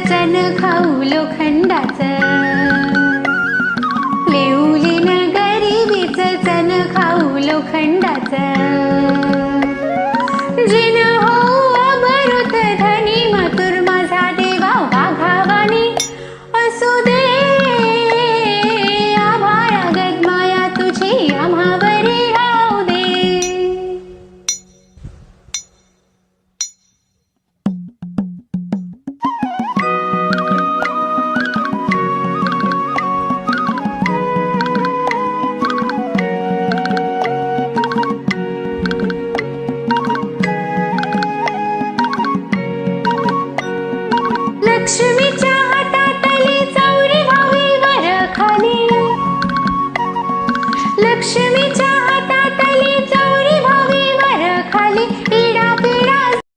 चण खाऊ लोखंडाचं, लिहूलीन गरिबीचं चण खाऊ लोखंडाचं. जिन होऊ अमृत धनी मथुर माझा देवा वाघावानी असू दे. आभाळा गदमाया तुझी आम्हावरी राहू दे. लक्ष्मी